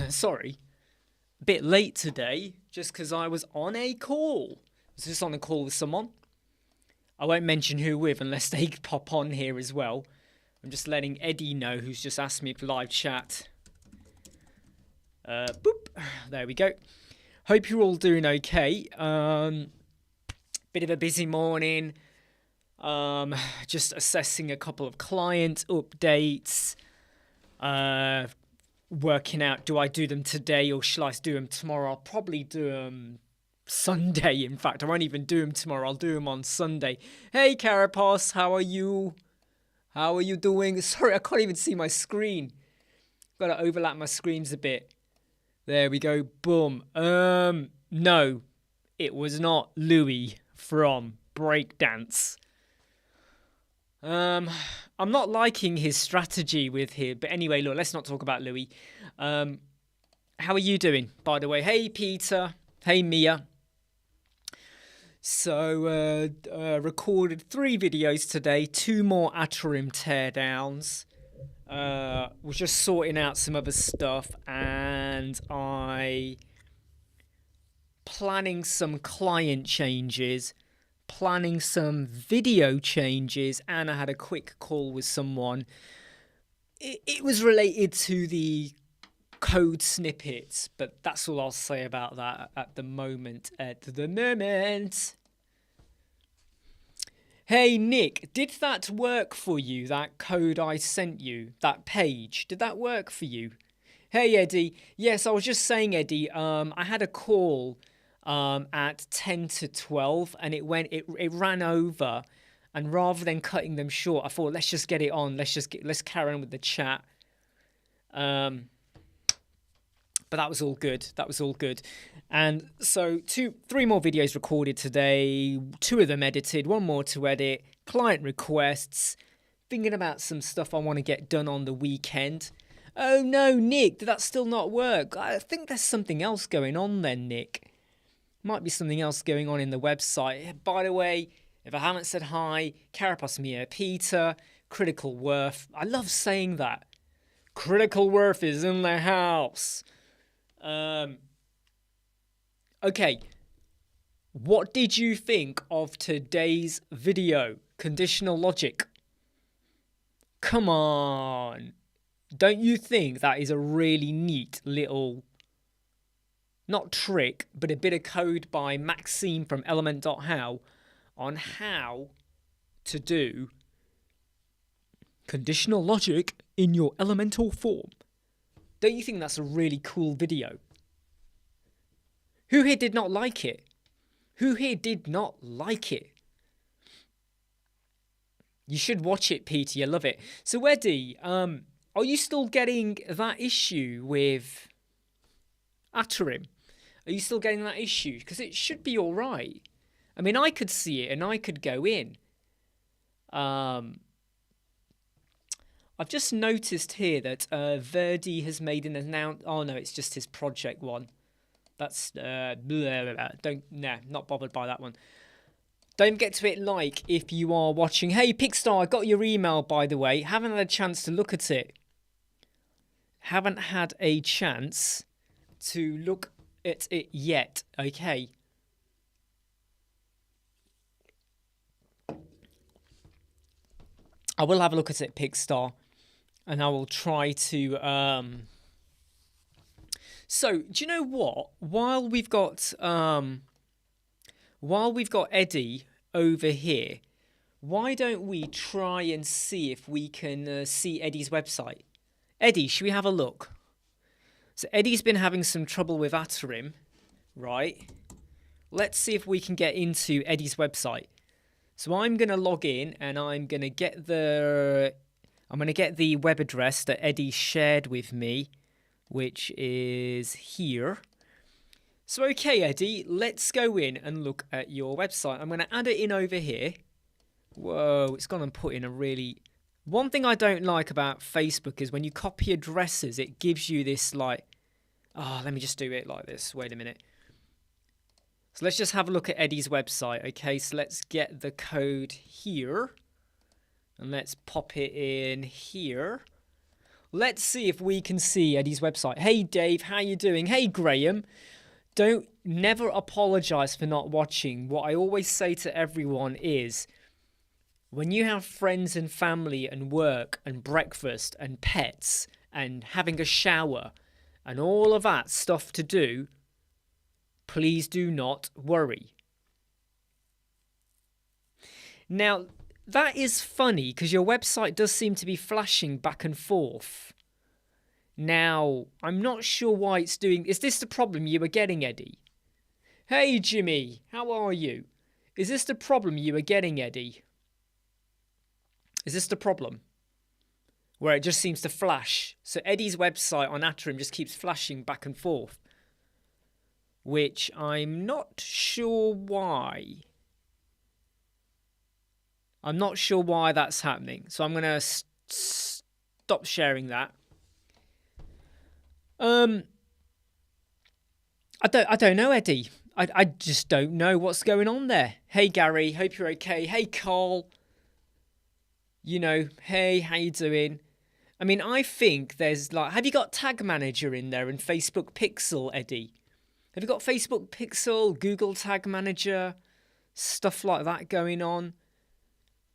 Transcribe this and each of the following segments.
Sorry, a bit late today, just because I was on a call. I was just on a call with someone. I won't mention who with unless they pop on here as well. I'm just letting Eddie know, who's just asked me for live chat. Boop. There we go. Hope you're all doing okay. Bit of a busy morning. Just assessing a couple of client updates. Working out, do I do them today or shall I do them tomorrow? I'll probably do them Sunday. In fact, I won't even do them tomorrow. I'll do them on Sunday. Hey, Carapace, how are you? How are you doing? Sorry, I can't even see my screen. Got to overlap my screens a bit. There we go. Boom. No, it was not Louis from Breakdance. I'm not liking his strategy with him. But anyway, look, let's not talk about Louis. How are you doing, by the way? Hey, Peter. Hey, Mia. So, recorded 3 videos today. 2 more Atarim teardowns. Was just sorting out some other stuff. And planning some client changes. Planning some video changes, and I had a quick call with someone. It was related to the code snippets, but that's all I'll say about that at the moment. Hey Nick, did that work for you, that code I sent you, that page? Did that work for you? Hey Eddie, yes, I was just saying, Eddie, I had a call at 10 to 12 and it ran over, and rather than cutting them short, I thought, let's just get it on. Let's carry on with the chat. But that was all good. And so 3 more videos recorded today, 2 of them edited, 1 more to edit, client requests, thinking about some stuff I want to get done on the weekend. Oh no, Nick, did that still not work? I think there's something else going on then, Nick. Might be something else going on in the website. By the way, if I haven't said hi, Carapace Mia, Peter, Critical Worth. I love saying that. Critical Worth is in the house. Okay. What did you think of today's video? Conditional logic. Come on. Don't you think that is a really neat little, not trick, but a bit of code by Maxime from element.how on how to do conditional logic in your elemental form? Don't you think that's a really cool video? Who here did not like it? Who here did not like it? You should watch it, Peter. You love it. So, Eddie, are you still getting that issue with Atarim? Are you still getting that issue? Because it should be all right. I mean, I could see it and I could go in. I've just noticed here that Verdi has made an announcement. Oh, no, it's just his project one. That's, blah, blah, blah. Not bothered by that one. Don't get to it like if you are watching. Hey, Pickstar, I got your email, by the way. Haven't had a chance to look at it. Haven't had a chance to look at it yet. Okay. I will have a look at it, Pickstar. And I will try to... So, do you know what? While we've got Eddie over here, why don't we try and see if we can see Eddie's website? Eddie, should we have a look? So Eddie's been having some trouble with Atarim, right? Let's see if we can get into Eddie's website. So I'm going to log in and I'm going to get the web address that Eddie shared with me, which is here. So okay, Eddie, let's go in and look at your website. I'm going to add it in over here. Whoa, it's gone and put in a really... One thing I don't like about Facebook is when you copy addresses, it gives you this like... Oh, let me just do it like this. Wait a minute. So let's just have a look at Eddie's website. Okay, so let's get the code here. And let's pop it in here. Let's see if we can see Eddie's website. Hey Dave, how you doing? Hey Graham. Never apologize for not watching. What I always say to everyone is, when you have friends and family and work and breakfast and pets and having a shower and all of that stuff to do, please do not worry. Now, that is funny because your website does seem to be flashing back and forth. Now, I'm not sure why it's doing... Is this the problem you were getting, Eddie? Hey, Jimmy, how are you? Is this the problem you were getting, Eddie? Is this the problem? Where it just seems to flash. So Eddie's website on Atrium just keeps flashing back and forth. Which I'm not sure why. I'm not sure why that's happening. So I'm going to stop sharing that. I don't know, Eddie. I just don't know what's going on there. Hey, Gary. Hope you're okay. Hey, Carl. You know, hey, how you doing? I mean, I think there's like... Have you got Tag Manager in there and Facebook Pixel, Eddie? Have you got Facebook Pixel, Google Tag Manager, stuff like that going on?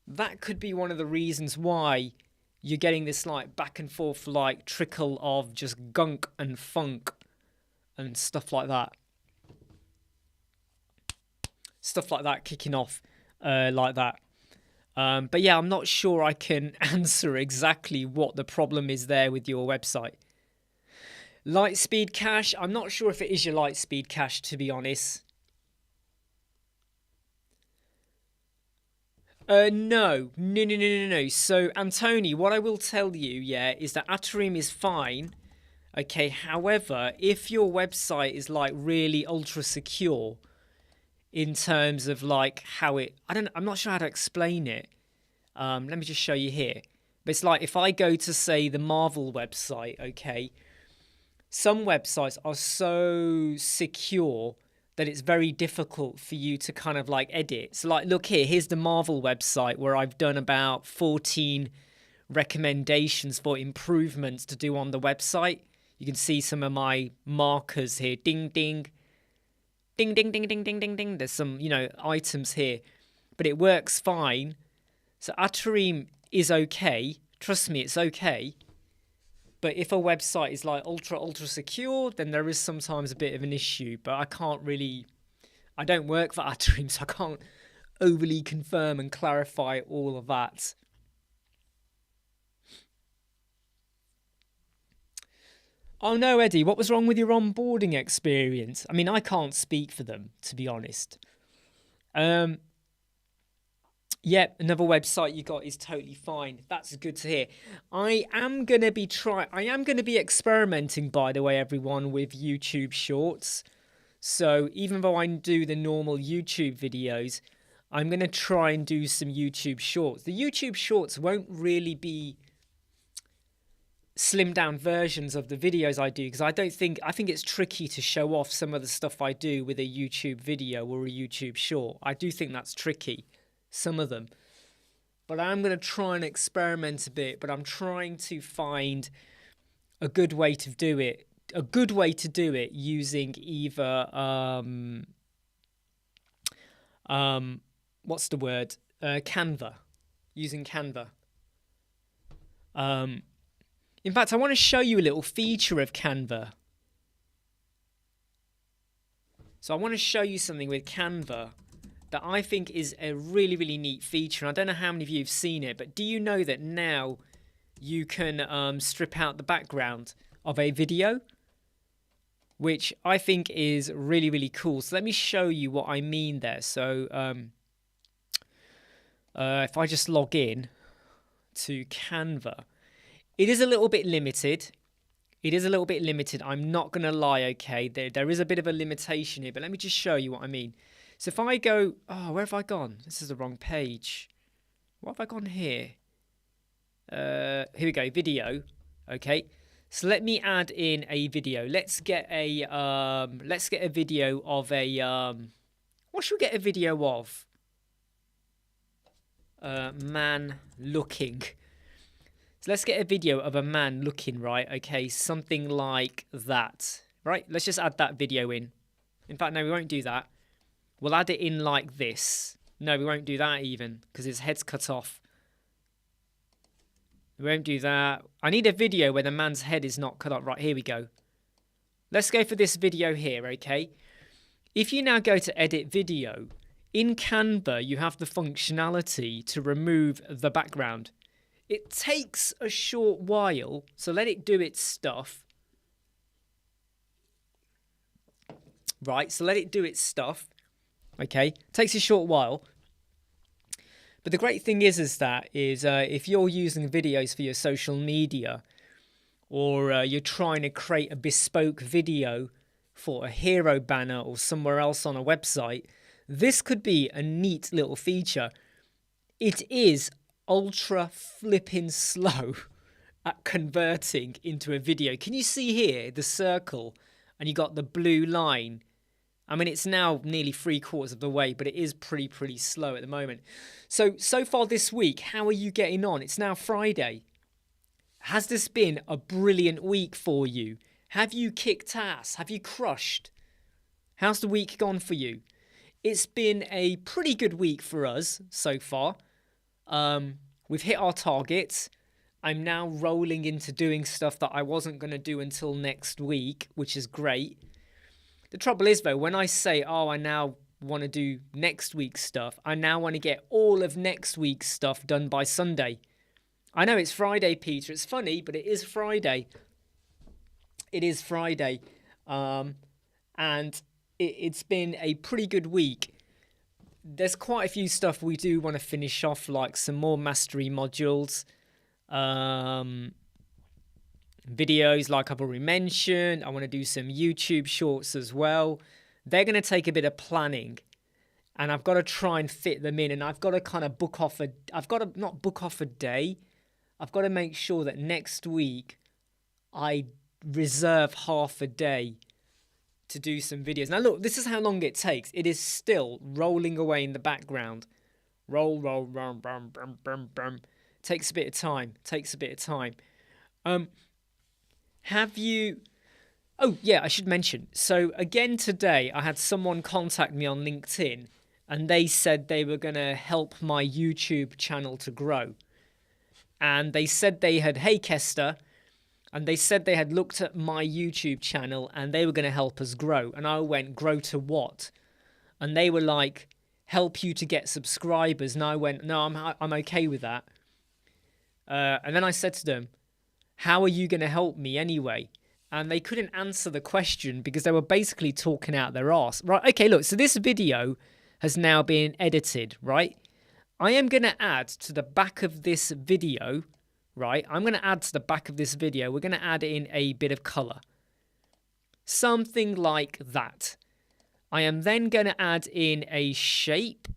That could be one of the reasons why you're getting this like back and forth like trickle of just gunk and funk and stuff like that. Stuff like that kicking off like that. But yeah, I'm not sure I can answer exactly what the problem is there with your website. Lightspeed cache, I'm not sure if it is your Lightspeed cache, to be honest. No. So, Antony, what I will tell you, yeah, is that Atrium is fine. Okay, however, if your website is like really ultra secure in terms of like how it... I'm not sure how to explain it. Let me just show you here. But it's like if I go to, say, the Marvel website, okay, some websites are so secure that it's very difficult for you to kind of like edit. So like, look here, here's the Marvel website where I've done about 14 recommendations for improvements to do on the website. You can see some of my markers here. Ding, ding. Ding, ding, ding, ding, ding, ding, ding. There's some, items here. But it works fine. So Atrium is okay. Trust me, it's okay. But if a website is like ultra secure, then there is sometimes a bit of an issue. But I don't work for Atrium, so I can't overly confirm and clarify all of that. Oh no, Eddie, what was wrong with your onboarding experience? I mean, I can't speak for them, to be honest. Yep, another website you got is totally fine. That's good to hear. I am going to be experimenting, by the way, everyone, with YouTube Shorts. So even though I do the normal YouTube videos, I'm going to try and do some YouTube Shorts. The YouTube Shorts won't really be slimmed down versions of the videos I do, because I think it's tricky to show off some of the stuff I do with a YouTube video or a YouTube Short. I do think that's tricky. Some of them, but I'm going to try and experiment a bit, but I'm trying to find a good way to do it using either what's the word, Canva, using Canva. In fact, I want to show you a little feature of Canva. So I want to show you something with Canva that I think is a really, really neat feature. And I don't know how many of you have seen it, but do you know that now you can strip out the background of a video? Which I think is really, really cool. So let me show you what I mean there. So if I just log in to Canva, it is a little bit limited. I'm not going to lie, okay? There is a bit of a limitation here, but let me just show you what I mean. So if I go, where have I gone? This is the wrong page. What have I gone here? Here we go, video. Okay. So let me add in a video. Let's get a video of a what should we get a video of? Man looking. So let's get a video of a man looking, right? Okay, something like that. Right, let's just add that video in. In fact, no, we won't do that. We'll add it in like this. No, we won't do that even, because his head's cut off. We won't do that. I need a video where the man's head is not cut off. Right, here we go. Let's go for this video here, okay? If you now go to edit video, in Canva, you have the functionality to remove the background. It takes a short while, so let it do its stuff. Right, so let it do its stuff. Okay, takes a short while. But the great thing is that if you're using videos for your social media, or you're trying to create a bespoke video for a hero banner or somewhere else on a website, this could be a neat little feature. It is ultra flipping slow at converting into a video. Can you see here the circle and you got the blue line? I mean, it's now nearly 3/4 of the way, but it is pretty slow at the moment. So far this week, how are you getting on? It's now Friday. Has this been a brilliant week for you? Have you kicked ass? Have you crushed? How's the week gone for you? It's been a pretty good week for us so far. We've hit our targets. I'm now rolling into doing stuff that I wasn't going to do until next week, which is great. The trouble is, though, when I say, I now want to do next week's stuff, I now want to get all of next week's stuff done by Sunday. I know it's Friday, Peter. It's funny, but it is Friday. It is Friday. And it's been a pretty good week. There's quite a few stuff we do want to finish off, like some more mastery modules. Videos like I've already mentioned. I want to do some YouTube shorts as well. They're going to take a bit of planning, and I've got to try and fit them in, and I've got to kind of not book off a day. I've got to make sure that next week I reserve half a day to do some videos. Now look, this is how long it takes. It is still rolling away in the background. Roll, brum, brum, brum, brum, brum. Takes a bit of time. Have you... Oh, yeah, I should mention. So, again today, I had someone contact me on LinkedIn, and they said they were going to help my YouTube channel to grow. And they said they had, hey, Kester, and they said they had looked at my YouTube channel, and they were going to help us grow. And I went, grow to what? And they were like, help you to get subscribers. And I went, no, I'm okay with that. And then I said to them, how are you going to help me anyway? And they couldn't answer the question because they were basically talking out their arse. Right, okay, look, so this video has now been edited, right? I am going to add to the back of this video, right? We're going to add in a bit of color. Something like that. I am then going to add in a shape.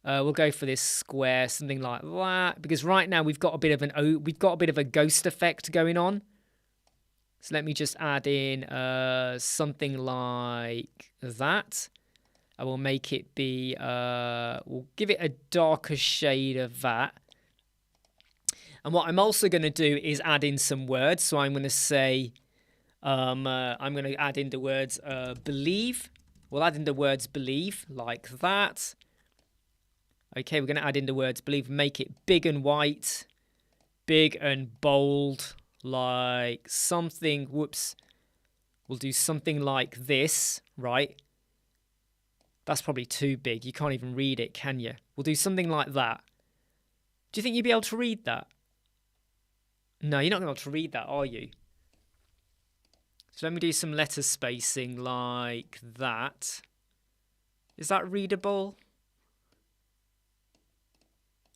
We'll go for this square, something like that, because right now we've got a bit of a ghost effect going on. So let me just add in something like that. I will make it be, we'll give it a darker shade of that. And what I'm also going to do is add in some words. So I'm going to say, I'm going to add in the words believe. We'll add in the words believe like that. Okay, we're going to add in the words believe, make it big and white, big and bold, like something, whoops, we'll do something like this, right? That's probably too big. You can't even read it, can you? We'll do something like that. Do you think you'd be able to read that? No, you're not going to be able to read that, are you? So let me do some letter spacing like that. Is that readable?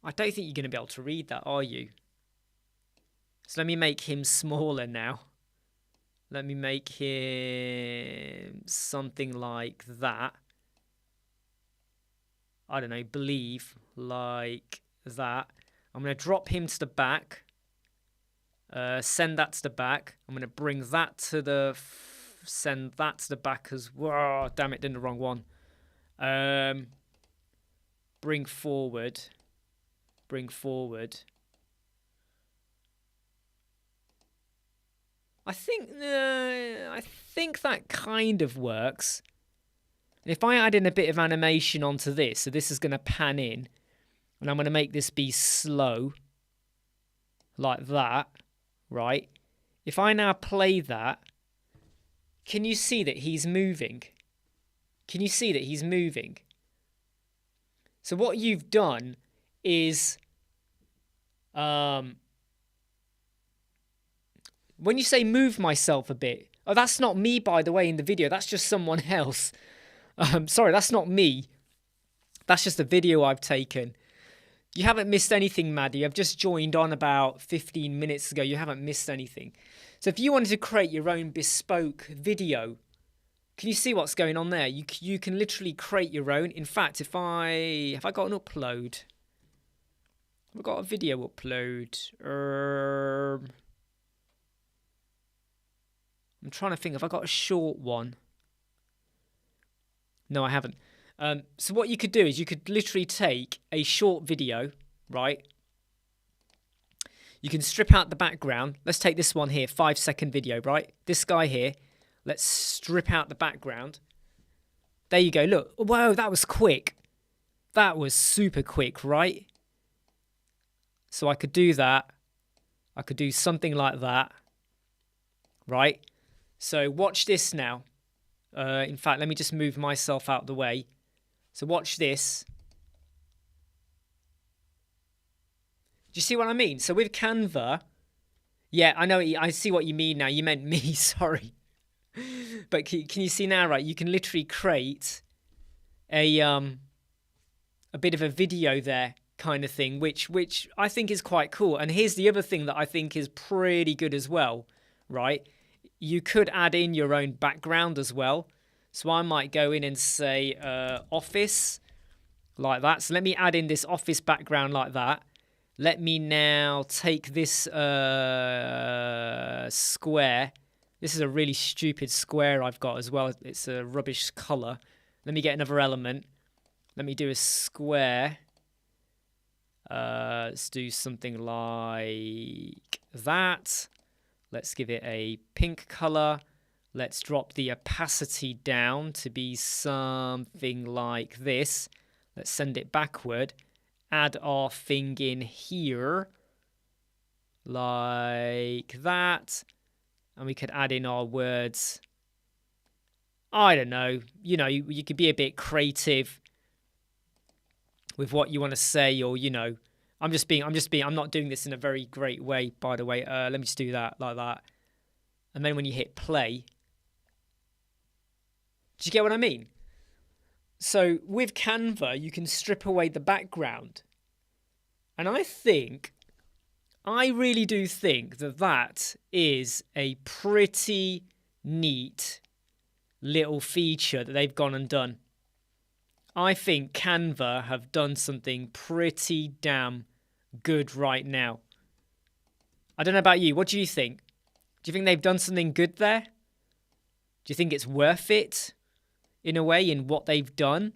I don't think you're going to be able to read that, are you? So let me make him smaller now. Let me make him something like that. I don't know, believe, like that. I'm going to drop him to the back. Send that to the back. I'm going to bring that to the... send that to the back as well. Damn it, did the wrong one. Bring forward. I think that kind of works. And if I add in a bit of animation onto this, so this is going to pan in, and I'm going to make this be slow, like that, right? If I now play that, can you see that he's moving? Can you see that he's moving? So what you've done is, when you say move myself a bit, oh, that's not me, by the way, in the video. That's just someone else. Sorry, that's not me. That's just a video I've taken. You haven't missed anything, Maddie. I've just joined on about 15 minutes ago. You haven't missed anything. So if you wanted to create your own bespoke video, can you see what's going on there? You can literally create your own. In fact, have I got an upload? I've got a video upload. I'm trying to think. Have I got a short one? No, I haven't. So what you could do is you could literally take a short video, right? You can strip out the background. Let's take this one here, 5-second video, right? This guy here. Let's strip out the background. There you go. Look. Whoa, that was quick. That was super quick, right? So I could do that. I could do something like that, right? So watch this now. In fact, let me just move myself out the way. So watch this. Do you see what I mean? So with Canva, yeah, I know. I see what you mean now. You meant me, sorry. But can you see now, right? You can literally create a bit of a video there kind of thing, which I think is quite cool. And here's the other thing that I think is pretty good as well, right? You could add in your own background as well. So I might go in and say office like that. So let me add in this office background like that. Let me now take this square. This is a really stupid square I've got as well. It's a rubbish color. Let me get another element. Let me do a square. Let's do something like that. Let's give it a pink color. Let's drop the opacity down to be something like this. Let's send it backward. Add our thing in here. Like that. And we could add in our words. I don't know. You know, you could be a bit creative with what you want to say, or, you know, I'm not doing this in a very great way, by the way. Let me just do that like that. And then when you hit play, do you get what I mean? So with Canva, you can strip away the background. And I really do think that is a pretty neat little feature that they've gone and done. I think Canva have done something pretty damn good right now. I don't know about you. What do you think? Do you think they've done something good there? Do you think it's worth it in a way in what they've done?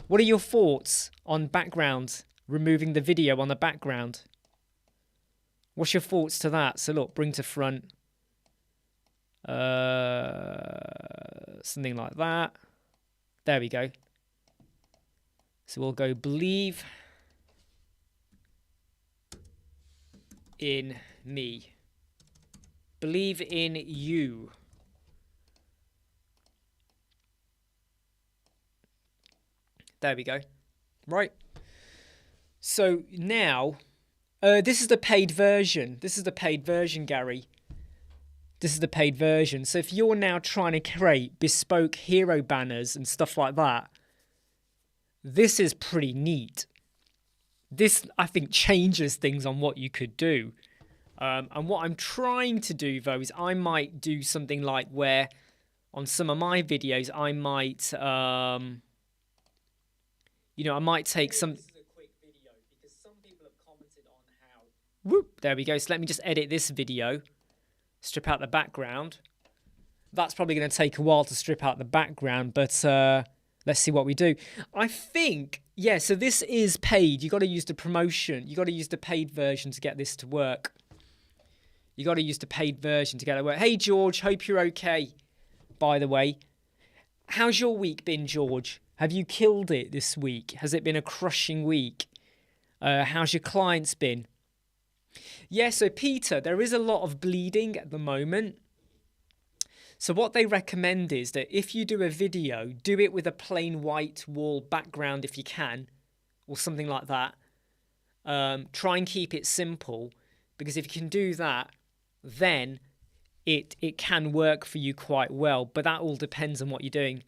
What are your thoughts on background, removing the video on the background? What's your thoughts to that? So look, bring to front. Something like that. There we go. So we'll go believe in me. Believe in you. There we go. Right. So now, this is the paid version. This is the paid version, Gary. This is the paid version. So if you're now trying to create bespoke hero banners and stuff like that, this is pretty neat. This, I think, changes things on what you could do. And what I'm trying to do, though, is I might do something like where on some of my videos, I might, you know, I might take some... This is a quick video because some people have commented on how... Whoop, there we go. So let me just edit this video. Strip out the background. That's probably going to take a while to strip out the background, but let's see what we do. I think, yeah, so this is paid. You got to use the promotion. You got to use the paid version to get this to work. You got to use the paid version to get it work. Hey, George, hope you're okay, by the way. How's your week been, George? Have you killed it this week? Has it been a crushing week? How's your clients been? Yeah, so Peter, there is a lot of bleeding at the moment. So what they recommend is that if you do a video, do it with a plain white wall background if you can, or something like that. Try and keep it simple, because if you can do that, then it can work for you quite well, but that all depends on what you're doing.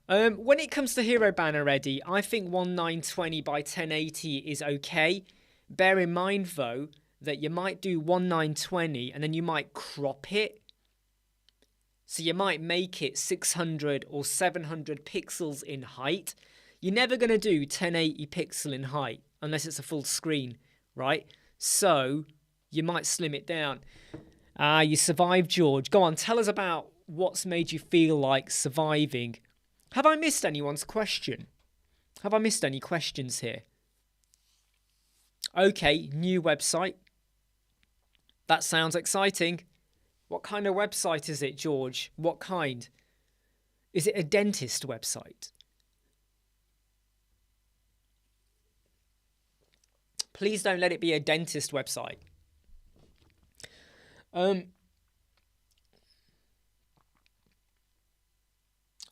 When it comes to hero banner, Eddie, I think 1920 by 1080 is okay. Bear in mind, though, that you might do 1920 and then you might crop it. So you might make it 600 or 700 pixels in height. You're never going to do 1080 pixel in height unless it's a full screen, right? So you might slim it down. You survived, George. Go on, tell us about what's made you feel like surviving. Have I missed anyone's question? Have I missed any questions here? Okay, new website. That sounds exciting. What kind of website is it, George? What kind? Is it a dentist website? Please don't let it be a dentist website.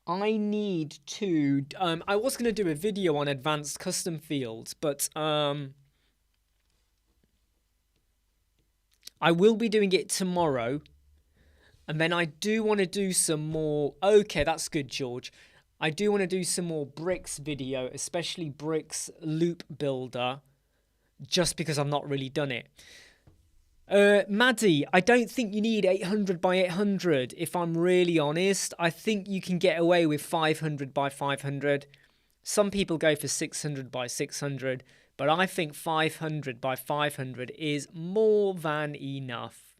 I need to... I was going to do a video on advanced custom fields, but I will be doing it tomorrow. And then I do want to do some more... Okay, that's good, George. I do want to do some more bricks video, especially bricks loop builder, just because I've not really done it. Maddie, I don't think you need 800 by 800. If I'm really honest, I think you can get away with 500 by 500. Some people go for 600 by 600, but I think 500 by 500 is more than enough.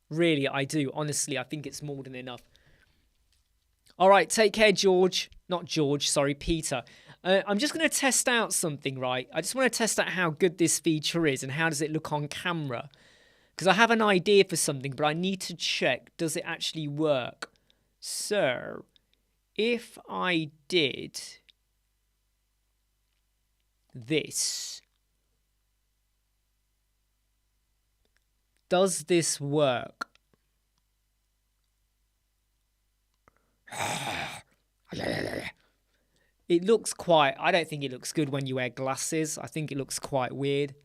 Really, I do. Honestly, I think it's more than enough. All right, take care, George. Not George, sorry, Peter. I'm just going to test out something, right? I just want to test out how good this feature is and how does it look on camera. Because I have an idea for something, but I need to check, does it actually work? So, if I did this, does this work? It looks quite... I don't think it looks good when you wear glasses. I think it looks quite weird.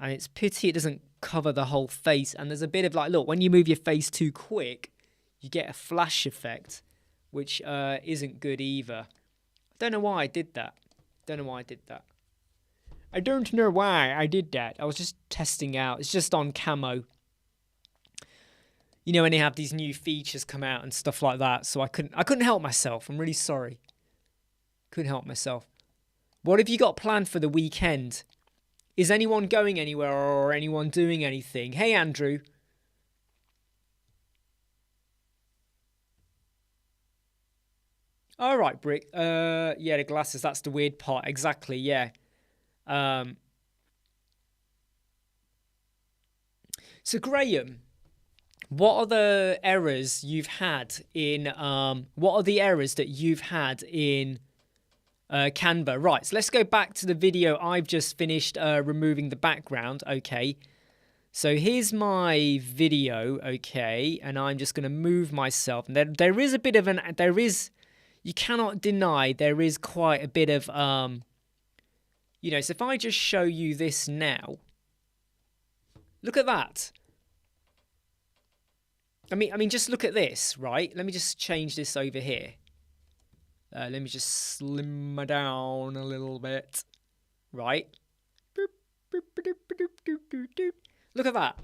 And it's pity it doesn't cover the whole face. And there's a bit of like, look, when you move your face too quick, you get a flash effect, which isn't good either. I don't know why I did that. I don't know why I did that. I was just testing out. It's just on camo. You know, when they have these new features come out and stuff like that. So I couldn't help myself. I'm really sorry. Couldn't help myself. What have you got planned for the weekend? Is anyone going anywhere or anyone doing anything? Hey, Andrew. All right, Brick. Yeah, the glasses. That's the weird part. Exactly. Yeah. So, Graham, what are the errors you've had in? What are the errors that you've had in Canva? Right. So let's go back to the video I've just finished removing the background. Okay. So here's my video. Okay, and I'm just going to move myself. And there is a bit of you cannot deny there is quite a bit of you know. So if I just show you this now, look at that. I mean, just look at this, right? Let me just change this over here. Let me just slim down a little bit, right? Look at that.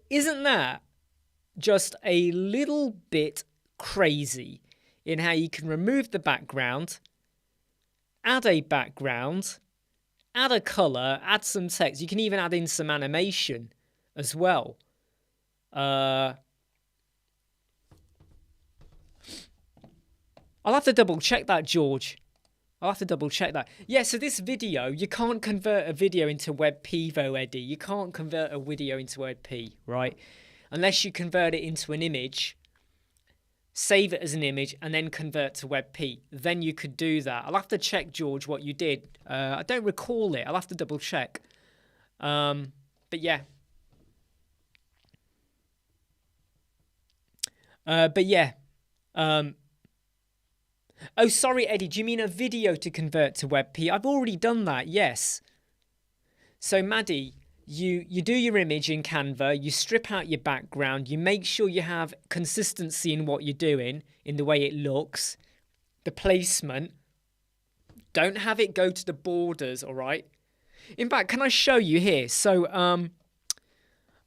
Isn't that just a little bit crazy in how you can remove the background, add a background, add a color, add some text. You can even add in some animation as well. I'll have to double check that, George. I'll have to double check that. Yeah, so this video, you can't convert a video into WebP though, Eddie. You can't convert a video into WebP, right? Unless you convert it into an image, save it as an image, and then convert to WebP. Then you could do that. I'll have to check, George, what you did. I don't recall it. I'll have to double check. But yeah. Oh, sorry, Eddie. Do you mean a video to convert to WebP? I've already done that, yes. So, Maddie, you do your image in Canva, you strip out your background, you make sure you have consistency in what you're doing, in the way it looks, the placement. Don't have it go to the borders, all right? In fact, can I show you here? So,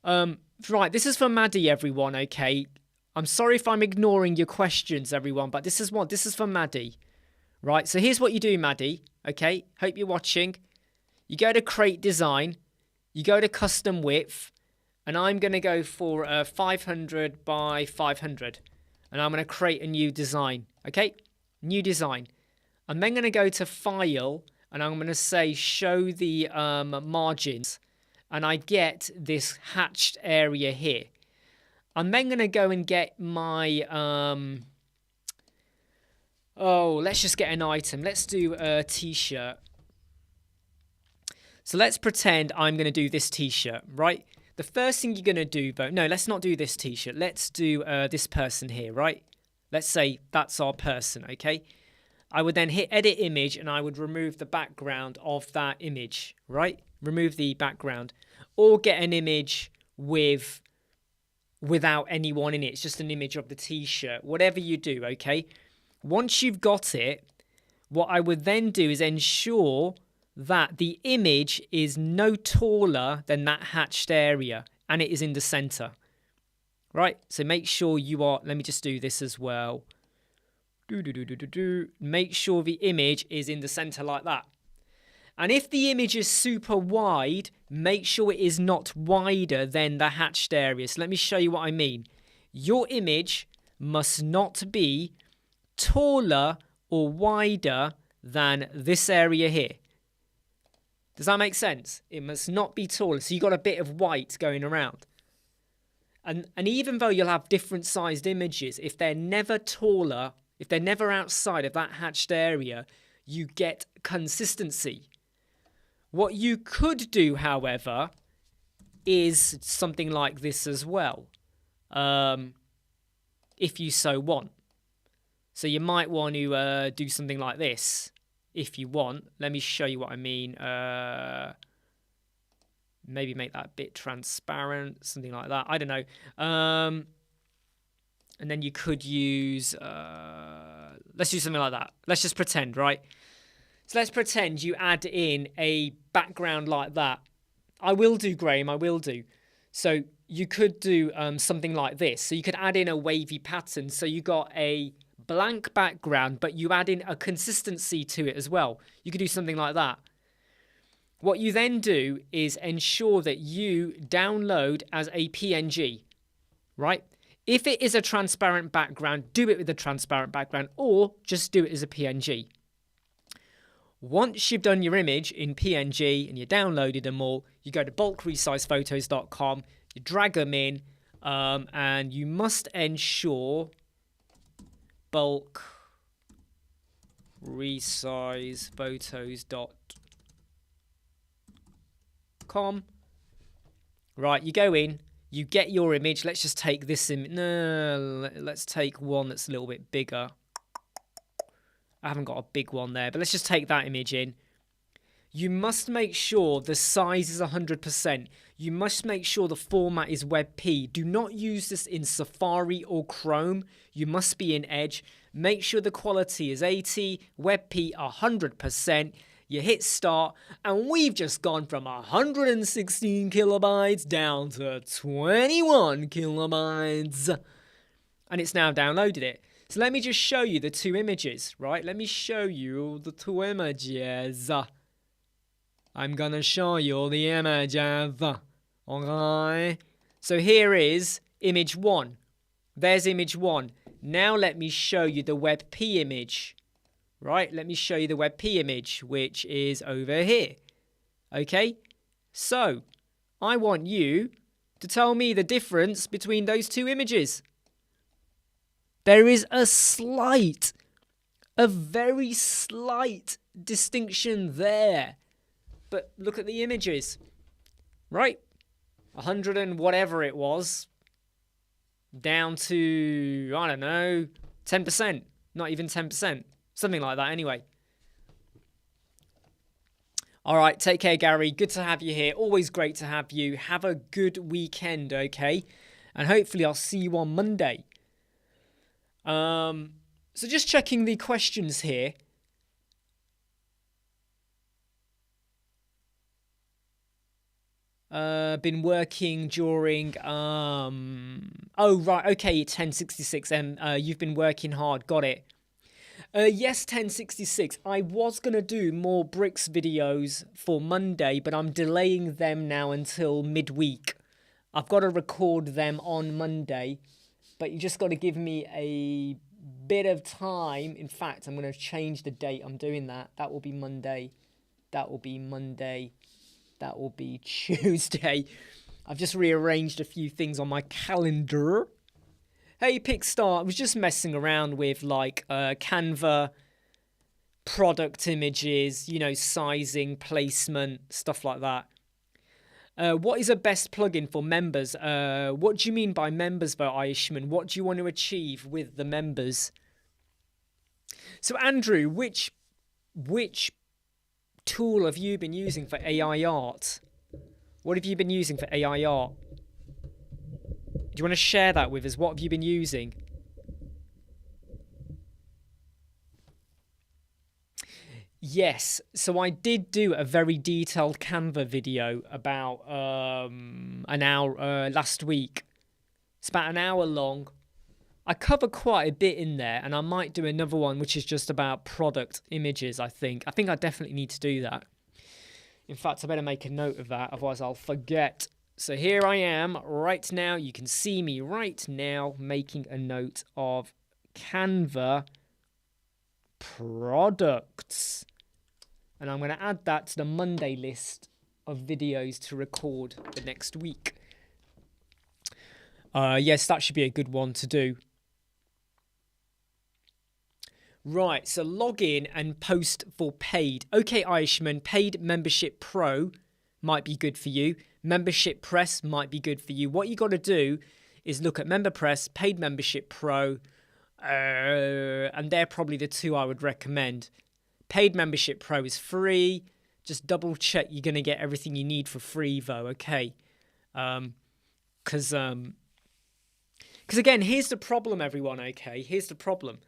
right, this is for Maddie, everyone, okay? I'm sorry if I'm ignoring your questions, everyone, but this is for Maddie, right? So here's what you do, Maddie, okay? Hope you're watching. You go to Create Design, you go to Custom Width, and I'm going to go for 500 by 500, and I'm going to create a new design, okay? New design. I'm then going to go to File, and I'm going to say Show the margins, and I get this hatched area here. I'm then going to go and get my, let's just get an item. Let's do a t-shirt. So let's pretend I'm going to do this t-shirt, right? The first thing you're going to do, though, no, let's not do this t-shirt. Let's do this person here, right? Let's say that's our person, okay? I would then hit Edit Image, and I would remove the background of that image, right? Remove the background. Or get an image without anyone in it. It's just an image of the t-shirt. Whatever you do, okay? Once you've got it, what I would then do is ensure that the image is no taller than that hatched area, and it is in the center. Right? So make sure you are, let me just do this as well. Make sure the image is in the center like that. And if the image is super wide, make sure it is not wider than the hatched area. So let me show you what I mean. Your image must not be taller or wider than this area here. Does that make sense? It must not be taller. So you've got a bit of white going around. And even though you'll have different sized images, if they're never taller, if they're never outside of that hatched area, you get consistency. What you could do, however, is something like this as well, if you so want. So you might want to do something like this, if you want. Let me show you what I mean. Maybe make that a bit transparent, something like that. I don't know. And then you could use, let's do something like that. Let's just pretend, right? So let's pretend you add in a background like that. I will do, Graham, I will do. So you could do something like this. So you could add in a wavy pattern. So you got a blank background, but you add in a consistency to it as well. You could do something like that. What you then do is ensure that you download as a PNG, right? If it is a transparent background, do it with a transparent background, or just do it as a PNG. Once you've done your image in PNG and you downloaded them all, you go to bulkresizephotos.com, you drag them in, and you must ensure bulkresizephotos.com. Right, you go in, you get your image. Let's just take this image. No, let's take one that's a little bit bigger. I haven't got a big one there, but let's just take that image in. You must make sure the size is 100%. You must make sure the format is WebP. Do not use this in Safari or Chrome. You must be in Edge. Make sure the quality is 80, WebP 100%. You hit start, and we've just gone from 116 kilobytes down to 21 kilobytes. And it's now downloaded it. So let me just show you the two images, right? Let me show you the two images. I'm going to show you the images, okay? So here is image 1. There's image 1. Now let me show you the WebP image. right? Let me show you the WebP image, which is over here. Okay, so I want you to tell me the difference between those two images. There is a very slight distinction there. But look at the images, right? 100 and whatever it was, down to, I don't know, 10%. Not even 10%. Something like that anyway. All right, take care, Gary. Good to have you here. Always great to have you. Have a good weekend, okay? And hopefully I'll see you on Monday. So just checking the questions here. Been working during oh right, okay, 1066 and you've been working hard, got it. Yes, 1066. I was gonna do more bricks videos for Monday, but I'm delaying them now until midweek. I've got to record them on Monday, but you just got to give me a bit of time. In fact, I'm going to change the date I'm doing that. That will be Monday. That will be Monday. That will be Tuesday. I've just rearranged a few things on my calendar. Hey, Pickstar, I was just messing around with like Canva, product images, you know, sizing, placement, stuff like that. What is a best plugin for members? What do you mean by members, though, Aishman? What do you want to achieve with the members? So, Andrew, which tool have you been using for AI art? What have you been using for AI art? Do you want to share that with us? What have you been using? Yes, so I did do a very detailed Canva video about an hour last week. It's about an hour long. I cover quite a bit in there, and I might do another one which is just about product images, I think. I definitely need to do that. In fact, I better make a note of that, otherwise I'll forget. So here I am right now. You can see me right now making a note of Canva products. And I'm going to add that to the Monday list of videos to record the next week. Yes, that should be a good one to do. Right, so log in and post for paid. Okay, Aishman, paid membership pro might be good for you. Membership press might be good for you. What you got to do is look at member press, paid membership pro, and they're probably the two I would recommend. Paid membership pro is free. Just double check you're going to get everything you need for free though, okay? Because again, here's the problem, everyone, okay? Here's the problem.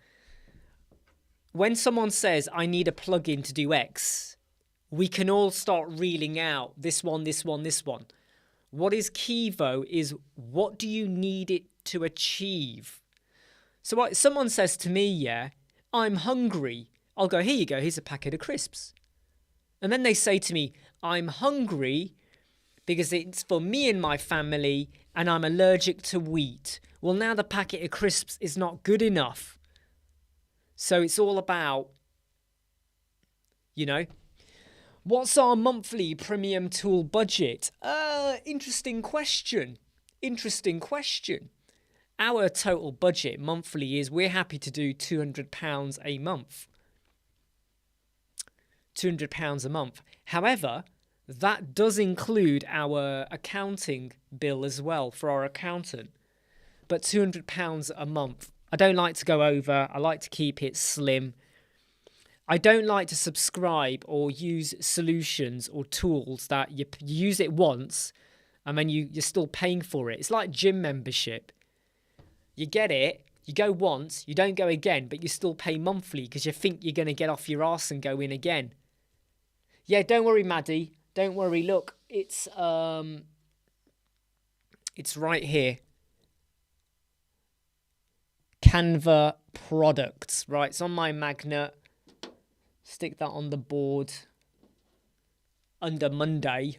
When someone says, I need a plugin to do X, we can all start reeling out this one, this one, this one. What is key though is what do you need it to achieve? So someone says to me, yeah, I'm hungry. I'll go, here you go, here's a packet of crisps. And then they say to me, I'm hungry because it's for me and my family and I'm allergic to wheat. Well, now the packet of crisps is not good enough. So it's all about, you know, what's our monthly premium tool budget? Interesting question. Interesting question. Our total budget monthly is we're happy to do £200 a month. £200 a month. However, that does include our accounting bill as well for our accountant. But £200 a month. I don't like to go over. I like to keep it slim. I don't like to subscribe or use solutions or tools that you use it once and then you're still paying for it. It's like gym membership. You get it, you go once, you don't go again, but you still pay monthly because you think you're going to get off your arse and go in again. Yeah, don't worry, Maddie. Don't worry. Look, it's right here. Canva products. Right, it's on my magnet. Stick that on the board under Monday.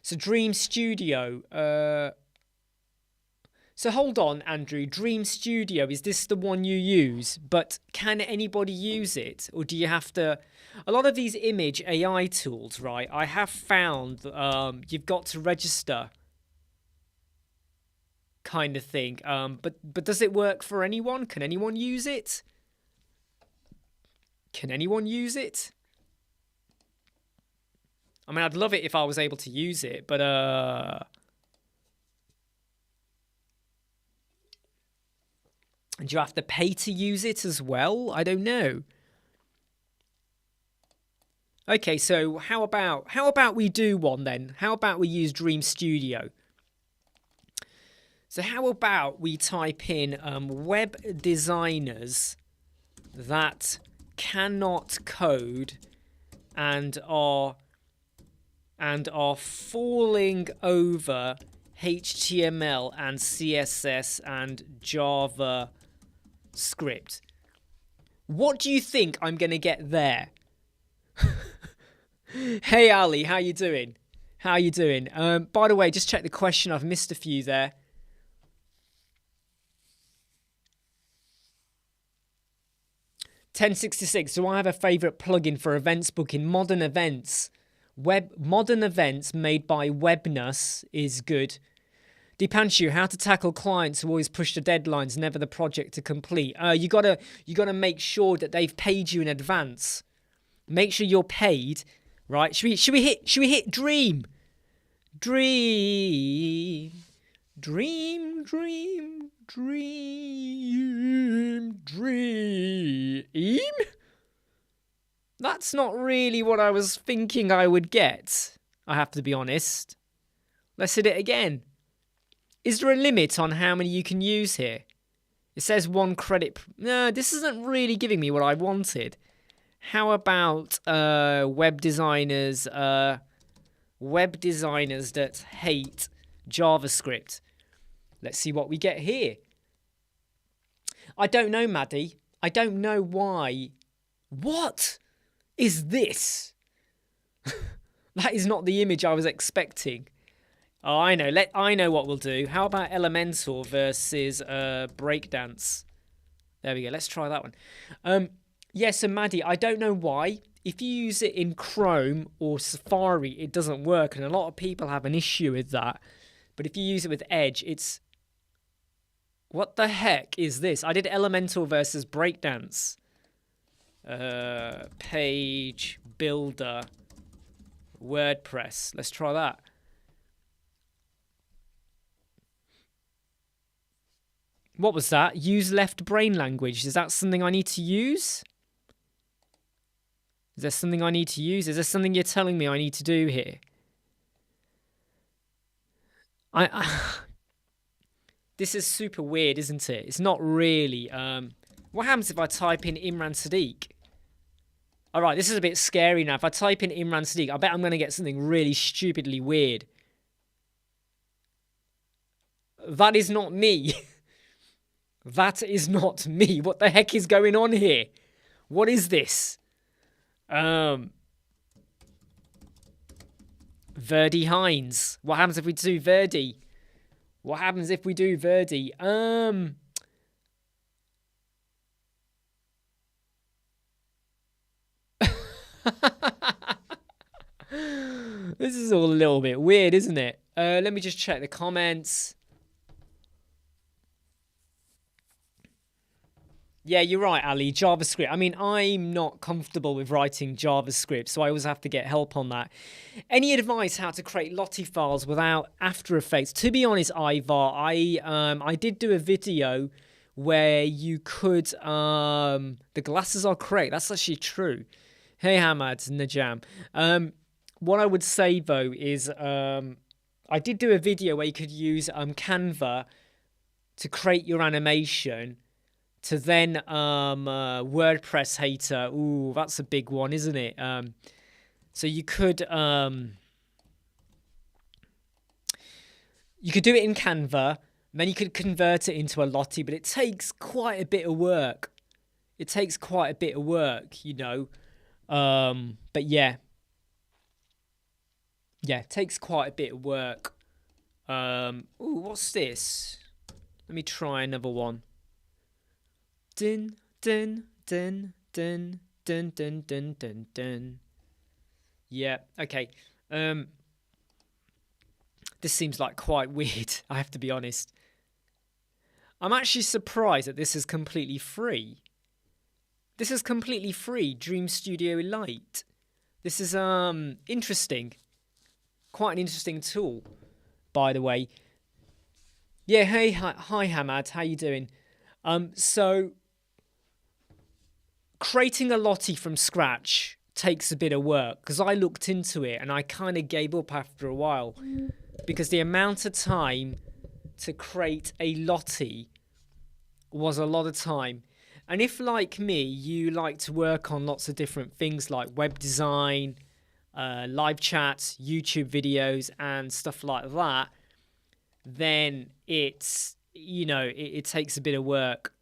So Dream Studio. So hold on, Andrew. Dream Studio, is this the one you use? But can anybody use it? Or do you have to... A lot of these image AI tools, right, I have found you've got to register kind of thing. But does it work for anyone? Can anyone use it? Can anyone use it? I mean, I'd love it if I was able to use it, but... And do you have to pay to use it as well? I don't know. Okay, so how about we do one then? How about we use Dream Studio? So how about we type in web designers that cannot code and are falling over HTML and CSS and Java script. What do you think I'm going to get there? Hey Ali, how you doing? How you doing? By the way, just check the question. I've missed a few there. $10.66. Do I have a favorite plugin for events booking? Modern Events. Modern Events made by Webnus is good. Deepanshu, how to tackle clients who always push the deadlines, never the project to complete. You gotta make sure that they've paid you in advance. Make sure you're paid, right? Should we hit dream? Dream. Dream, dream, dream, dream. That's not really what I was thinking I would get, I have to be honest. Let's hit it again. Is there a limit on how many you can use here? It says 1 credit. No, this isn't really giving me what I wanted. How about web designers that hate JavaScript? Let's see what we get here. I don't know, Maddie. I don't know why. What is this? That is not the image I was expecting. Oh, I know. I know what we'll do. How about Elemental versus Breakdance? There we go. Let's try that one. Yeah, so Maddie, I don't know why. If you use it in Chrome or Safari, it doesn't work, and a lot of people have an issue with that. But if you use it with Edge, it's... What the heck is this? I did Elemental versus Breakdance. Page Builder. WordPress. Let's try that. What was that? Use left brain language. Is that something I need to use? Is there something I need to use? Is there something you're telling me I need to do here? This is super weird, isn't it? It's not really. What happens if I type in Imran Siddiq? All right, this is a bit scary now. If I type in Imran Siddiq, I bet I'm going to get something really stupidly weird. That is not me. That is not me. What the heck is going on here? What is this? Verdi Hines. What happens if we do Verdi? What happens if we do Verdi? This is all a little bit weird, isn't it? Let me just check the comments. Yeah, you're right, Ali. JavaScript. I mean, I'm not comfortable with writing JavaScript, so I always have to get help on that. Any advice how to create Lottie files without After Effects? To be honest, Ivar, I did do a video where you could... the glasses are correct. That's actually true. Hey, Hamad Najam. What I would say, though, is I did do a video where you could use Canva to create your animation... To then WordPress hater. Ooh, that's a big one, isn't it? So you could do it in Canva, then you could convert it into a Lottie, but it takes quite a bit of work. It takes quite a bit of work, you know. But yeah. Yeah, it takes quite a bit of work. Ooh, what's this? Let me try another one. Dun, dun, dun, dun, dun, dun, dun, dun, dun. Yeah, okay. This seems like quite weird, I have to be honest. I'm actually surprised that this is completely free. This is completely free, Dream Studio Lite. This is interesting. Quite an interesting tool, by the way. Yeah, hey, hi Hamad, how you doing? So creating a Lottie from scratch takes a bit of work, because I looked into it and I kind of gave up after a while, because the amount of time to create a Lottie was a lot of time. And if, like me, you like to work on lots of different things like web design, live chats, YouTube videos and stuff like that, then it's, you know, it takes a bit of work.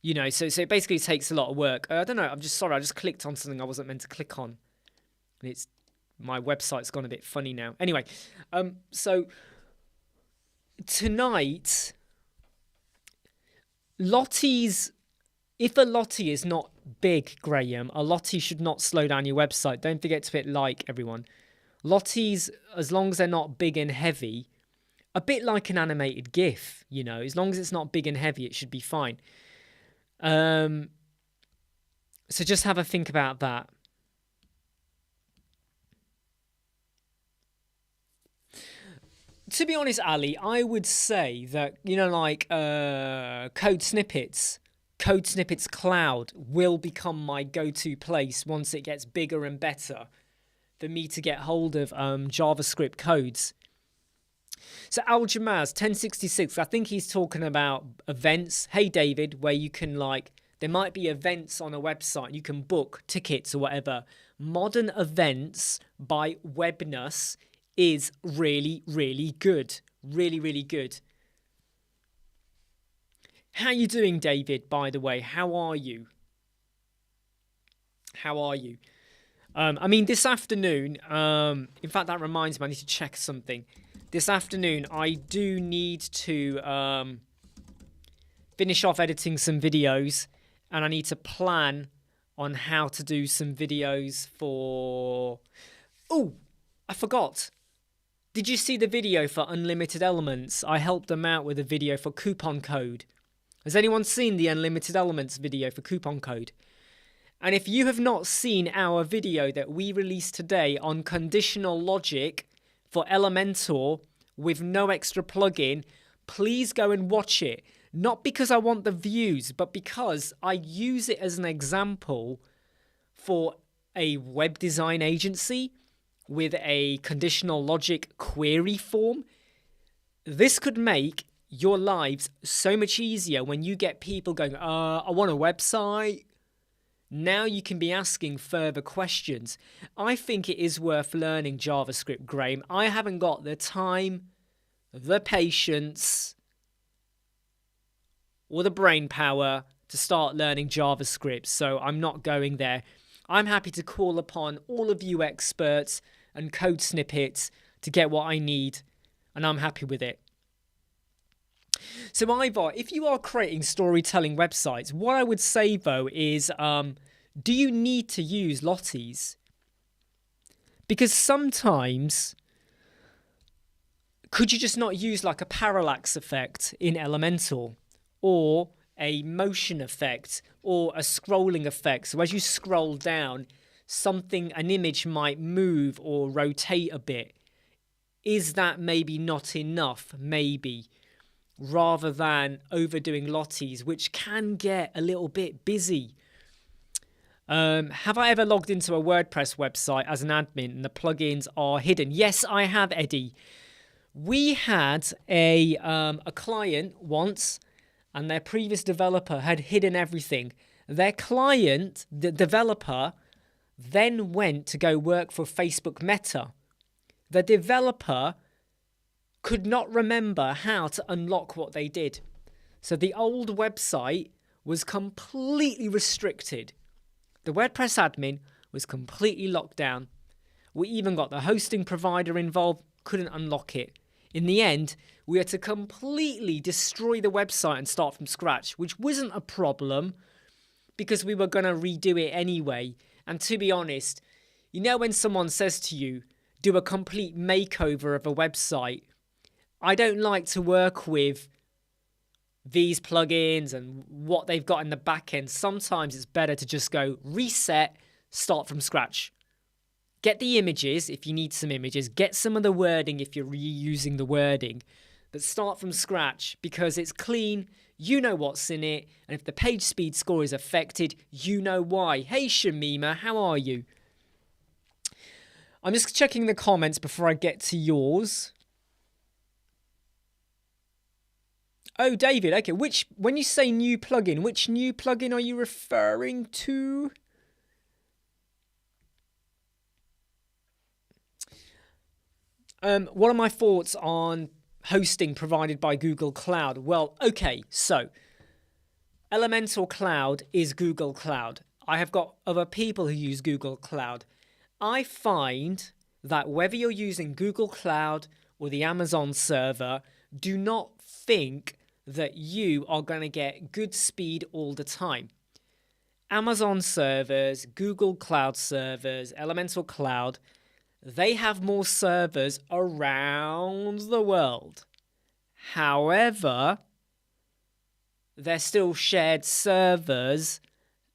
You know, so it basically takes a lot of work. I don't know, I'm just sorry, I just clicked on something I wasn't meant to click on. And it's, my website's gone a bit funny now. Anyway, so tonight, Lottie's, if a Lottie is not big, Graham, a Lottie should not slow down your website. Don't forget to hit like, everyone. Lotties, as long as they're not big and heavy, a bit like an animated GIF, you know, as long as it's not big and heavy, it should be fine. So just have a think about that. To be honest, Ali, I would say that, you know, like Code Snippets Cloud will become my go-to place once it gets bigger and better for me to get hold of JavaScript codes. So Al Jamaz 1066, I think he's talking about events. Hey David, where you can, like, there might be events on a website, you can book tickets or whatever. Modern events by Webness is really, really good. Really, really good. How you doing, David, by the way? How are you? How are you? I mean, this afternoon, in fact, that reminds me, I need to check something. This afternoon, I do need to finish off editing some videos, and I need to plan on how to do some videos for... Oh, I forgot. Did you see the video for Unlimited Elements? I helped them out with a video for coupon code. Has anyone seen the Unlimited Elements video for coupon code? And if you have not seen our video that we released today on conditional logic for Elementor with no extra plugin, please go and watch it. Not because I want the views, but because I use it as an example for a web design agency with a conditional logic query form. This could make your lives so much easier when you get people going, I want a website. Now you can be asking further questions. I think it is worth learning JavaScript, Graham. I haven't got the time, the patience, or the brain power to start learning JavaScript, so I'm not going there. I'm happy to call upon all of you experts and code snippets to get what I need, and I'm happy with it. So Ivar, if you are creating storytelling websites, what I would say though is, do you need to use Lotties? Because sometimes, could you just not use like a parallax effect in Elementor, or a motion effect, or a scrolling effect? So as you scroll down, an image might move or rotate a bit. Is that maybe not enough? Maybe. Rather than overdoing Lotties, which can get a little bit busy. Have I ever logged into a WordPress website as an admin and the plugins are hidden? Yes, I have, Eddie. We had a client once, and their previous developer had hidden everything. Their client, the developer, then went to go work for Facebook Meta. The developer could not remember how to unlock what they did. So the old website was completely restricted. The WordPress admin was completely locked down. We even got the hosting provider involved, couldn't unlock it. In the end, we had to completely destroy the website and start from scratch, which wasn't a problem because we were going to redo it anyway. And to be honest, you know when someone says to you, do a complete makeover of a website, I don't like to work with these plugins and what they've got in the back end. Sometimes it's better to just go reset, start from scratch. Get the images if you need some images. Get some of the wording if you're reusing the wording. But start from scratch because it's clean. You know what's in it. And if the page speed score is affected, you know why. Hey, Shamima, how are you? I'm just checking the comments before I get to yours. Oh, David, okay. When you say new plugin, which new plugin are you referring to? What are my thoughts on hosting provided by Google Cloud? Well, okay, so Elemental Cloud is Google Cloud. I have got other people who use Google Cloud. I find that whether you're using Google Cloud or the Amazon server, do not think that you are going to get good speed all the time. Amazon servers, Google Cloud servers, Elemental Cloud, they have more servers around the world. However, they're still shared servers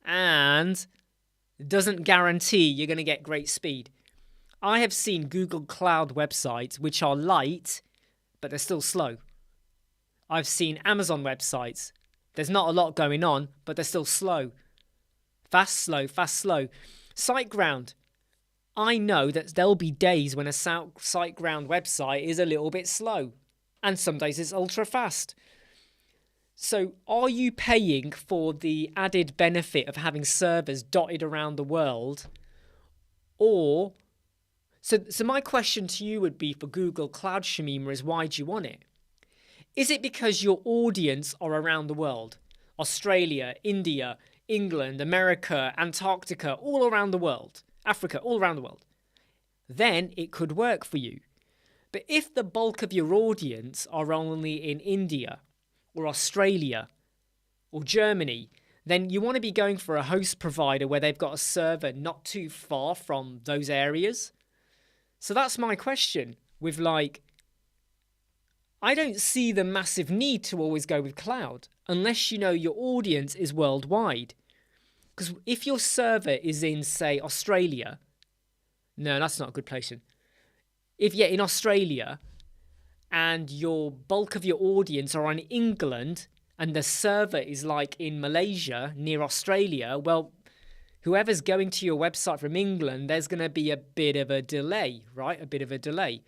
and doesn't guarantee you're going to get great speed. I have seen Google Cloud websites which are light, but they're still slow. I've seen Amazon websites. There's not a lot going on, but they're still slow. Fast, slow, fast, slow. SiteGround. I know that there'll be days when a SiteGround website is a little bit slow, and some days it's ultra fast. So are you paying for the added benefit of having servers dotted around the world? Or, so my question to you would be for Google Cloud, Shamima, is why do you want it? Is it because your audience are around the world? Australia, India, England, America, Antarctica, all around the world. Africa, all around the world. Then it could work for you. But if the bulk of your audience are only in India or Australia or Germany, then you want to be going for a host provider where they've got a server not too far from those areas. So that's my question with I don't see the massive need to always go with cloud unless you know your audience is worldwide. Because if your server is in, say, Australia, no, that's not a good place. If you're in Australia and your bulk of your audience are in England and the server is in Malaysia near Australia, well, whoever's going to your website from England, there's going to be a bit of a delay, right? A bit of a delay.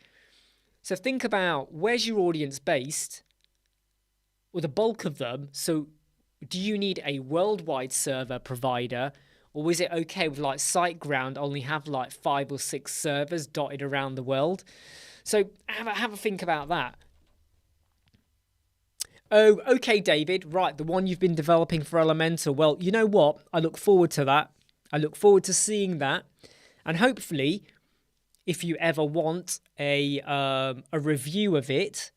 So think about where's your audience based, or the bulk of them. So do you need a worldwide server provider, or is it okay with SiteGround only have 5 or 6 servers dotted around the world? So have a think about that. Oh, okay, David. Right, the one you've been developing for Elemental. Well, you know what? I look forward to that. I look forward to seeing that. And hopefully, if you ever want a review of it,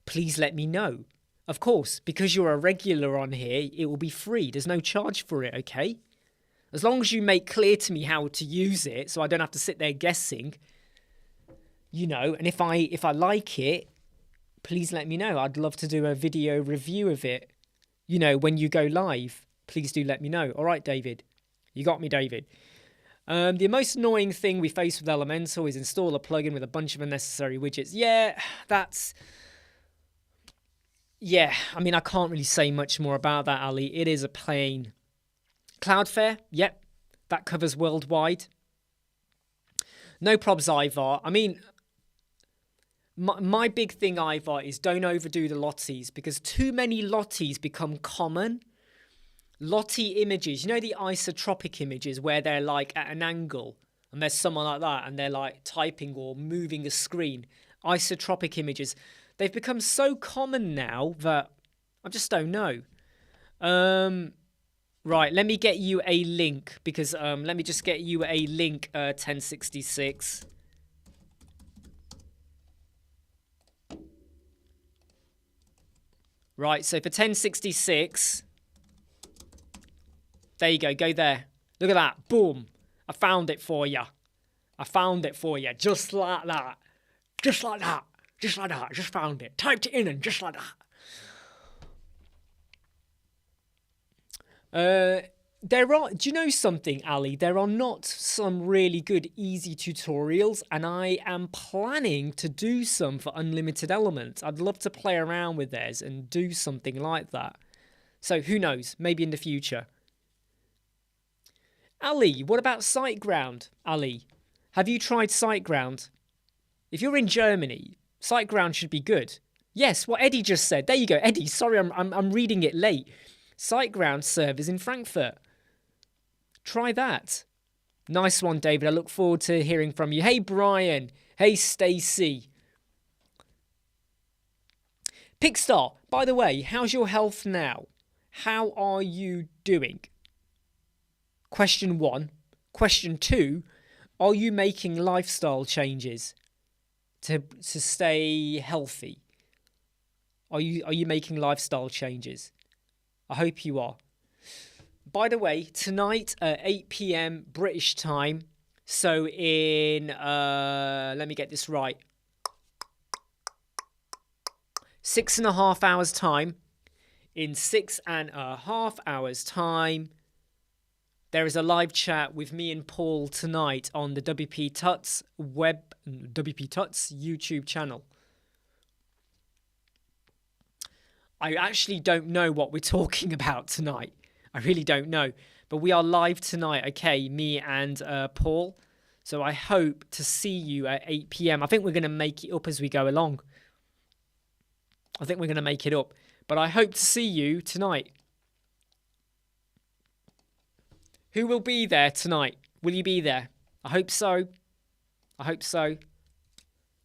please let me know. Of course, because you're a regular on here, it will be free. There's no charge for it, okay? As long as you make clear to me how to use it so I don't have to sit there guessing, and if I like it, please let me know. I'd love to do a video review of it. When you go live, please do let me know. All right, David. You got me, David. The most annoying thing we face with Elemental is install a plugin with a bunch of unnecessary widgets. I mean, I can't really say much more about that, Ali. It is a pain. Cloudflare, yep, that covers worldwide. No probs, Ivar. I mean, my big thing, Ivar, is don't overdo the Lotties because too many Lotties become common. Lottie images, the isotropic images where they're at an angle and there's someone like that and they're typing or moving a screen. Isotropic images. They've become so common now that I just don't know. Right, let me get you a link because let me just get you a link 1066. Right, so for 1066, there you go there. Look at that, boom. I found it for you. I found it for you, just like that. Just like that. Just like that, just found it. Typed it in and just like that. Do you know something, Ali? There are not some really good easy tutorials, and I am planning to do some for Unlimited Elements. I'd love to play around with theirs and do something like that. So who knows, maybe in the future. Ali, what about SiteGround? Ali, have you tried SiteGround? If you're in Germany, SiteGround should be good. Yes, what Eddie just said. There you go, Eddie. Sorry, I'm reading it late. SiteGround servers in Frankfurt. Try that. Nice one, David. I look forward to hearing from you. Hey, Brian. Hey, Stacey. Pickstar, by the way, how's your health now? How are you doing? Question 1. Question 2, are you making lifestyle changes to stay healthy? Are you making lifestyle changes? I hope you are. By the way, tonight at 8 p.m. British time, so in, let me get this right, 6.5 hours time, in 6.5 hours time, there is a live chat with me and Paul tonight on the WP Tuts YouTube channel. I actually don't know what we're talking about tonight. I really don't know. But we are live tonight, okay, me and Paul. So I hope to see you at 8 p.m. I think we're going to make it up as we go along. I think we're going to make it up. But I hope to see you tonight. Who will be there tonight? Will you be there? I hope so. I hope so.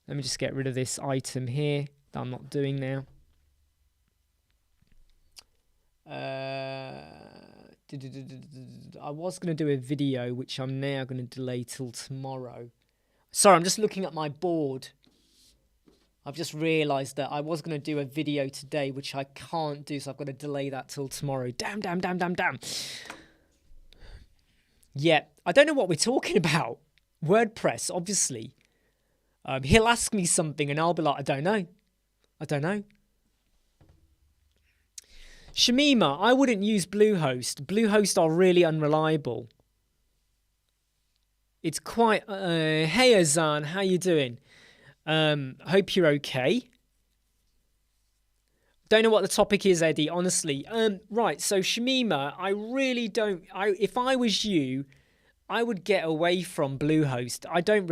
Let me just get rid of this item here that I'm not doing now. I was going to do a video, which I'm now going to delay till tomorrow. Sorry, I'm just looking at my board. I've just realised that I was going to do a video today, which I can't do, so I've got to delay that till tomorrow. Damn. Yeah, I don't know what we're talking about. WordPress, obviously. He'll ask me something and I'll be like, I don't know. Shamima, I wouldn't use Bluehost. Bluehost are really unreliable. It's quite... hey, Azan, how you doing? Hope you're okay. Don't know what the topic is, Eddie, honestly. Right, so Shamima, I really don't... if I was you, I would get away from Bluehost. I don't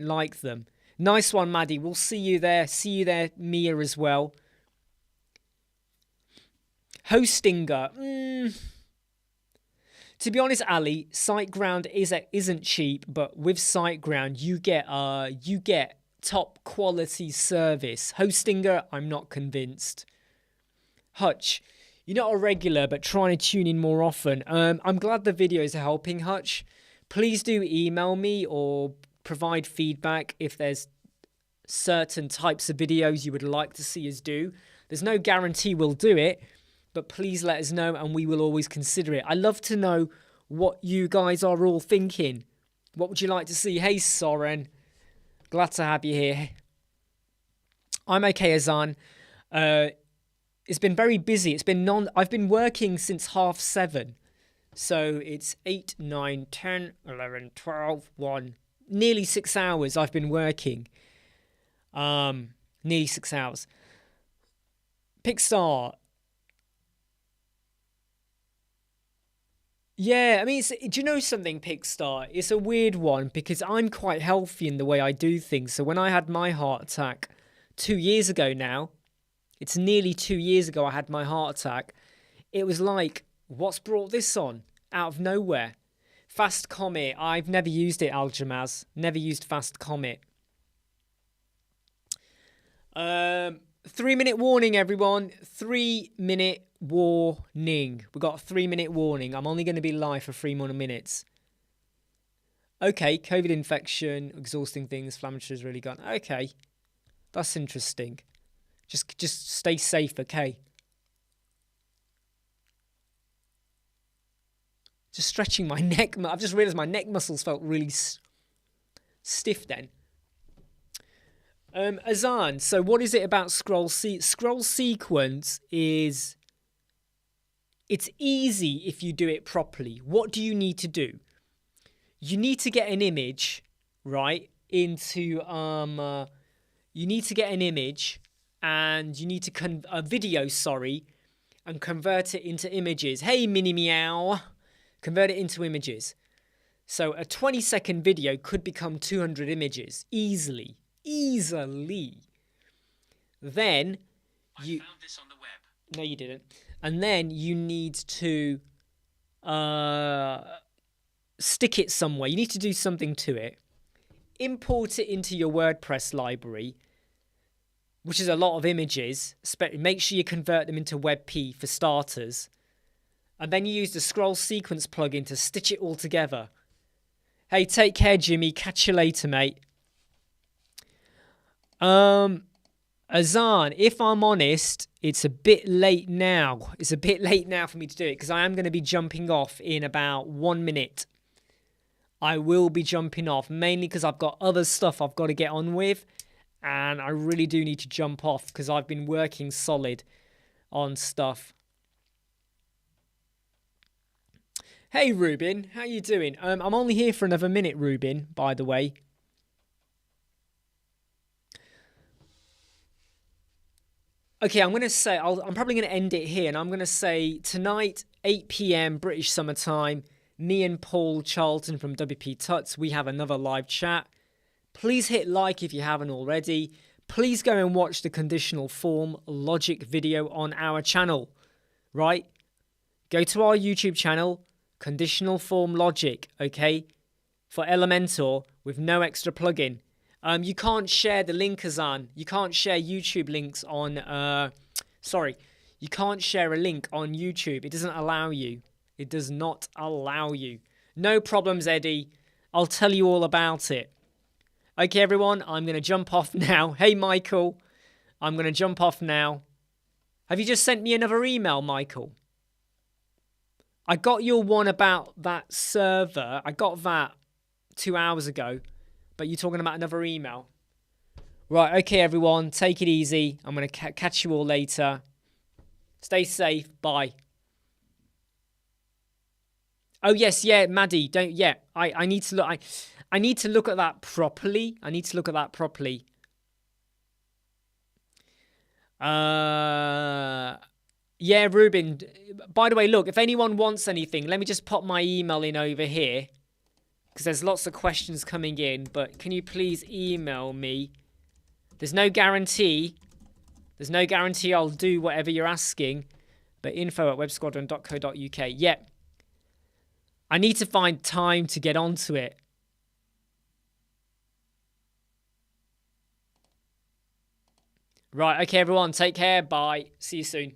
like them. Nice one, Maddie. We'll see you there. See you there, Mia, as well. Hostinger. To be honest, Ali, SiteGround isn't cheap, but with SiteGround you get top quality service. Hostinger, I'm not convinced. Hutch, you're not a regular, but trying to tune in more often. I'm glad the videos are helping, Hutch. Please do email me or provide feedback if there's certain types of videos you would like to see us do. There's no guarantee we'll do it, but please let us know and we will always consider it. I love to know what you guys are all thinking. What would you like to see? Hey, Soren. Glad to have you here. I'm okay, Azan. It's been very busy. I've been working since 7:30. So it's 8, 9, 10, 11, 12, 1. Nearly 6 hours I've been working. Nearly 6 hours. Pixar. Yeah, I mean, do you know something, Pickstar? It's a weird one because I'm quite healthy in the way I do things. So when I had my heart attack 2 years ago now, it's nearly 2 years ago I had my heart attack. It was like, what's brought this on? Out of nowhere. Fast Comet, I've never used it, Aljamaz. Never used Fast Comet. 3-minute warning, everyone. 3-minute warning. We got a 3-minute warning. I'm only going to be live for 3 more minutes. Okay, COVID infection, exhausting things, inflammatory is really gone. Okay, that's interesting. Just stay safe, okay? Just stretching my neck. I've just realised my neck muscles felt really stiff then. Azan, so what is it about scroll sequence is... It's easy if you do it properly. What do you need to do? You need to get an image, right, into... you need to get an image and you need to... a video, sorry, and convert it into images. Hey, Mini Meow. Convert it into images. So a 20-second video could become 200 images. Easily. Then you... I found this on the web. No, you didn't. And then you need to stick it somewhere. You need to do something to it. Import it into your WordPress library, which is a lot of images. Make sure you convert them into WebP for starters. And then you use the scroll sequence plugin to stitch it all together. Hey, take care, Jimmy. Catch you later, mate. Azan, if I'm honest, it's a bit late now. It's a bit late now for me to do it because I am going to be jumping off in about 1 minute. I will be jumping off, mainly because I've got other stuff I've got to get on with. And I really do need to jump off because I've been working solid on stuff. Hey, Ruben, how you doing? I'm only here for another minute, Ruben, by the way. Okay, I'm going to say, I'm probably going to end it here, and I'm going to say tonight, 8 p.m. British Summer Time, me and Paul Charlton from WP Tuts, we have another live chat. Please hit like if you haven't already. Please go and watch the conditional form logic video on our channel, right? Go to our YouTube channel, conditional form logic, okay? For Elementor with no extra plugin. You can't share the link, Azan. You can't share YouTube links on... you can't share a link on YouTube. It doesn't allow you. It does not allow you. No problems, Eddie. I'll tell you all about it. Okay, everyone, I'm going to jump off now. Hey, Michael. I'm going to jump off now. Have you just sent me another email, Michael? I got your one about that server. I got that 2 hours ago. But you're talking about another email. Right, okay, everyone. Take it easy. I'm going to catch you all later. Stay safe. Bye. Oh, yes, yeah, Maddie. Don't, yeah. I need to look. I need to look at that properly. Yeah, Ruben. By the way, look, if anyone wants anything, let me just pop my email in over here. Because there's lots of questions coming in, but can you please email me? There's no guarantee. There's no guarantee I'll do whatever you're asking. But info@websquadron.co.uk. Yep. I need to find time to get onto it. Right, okay, everyone. Take care. Bye. See you soon.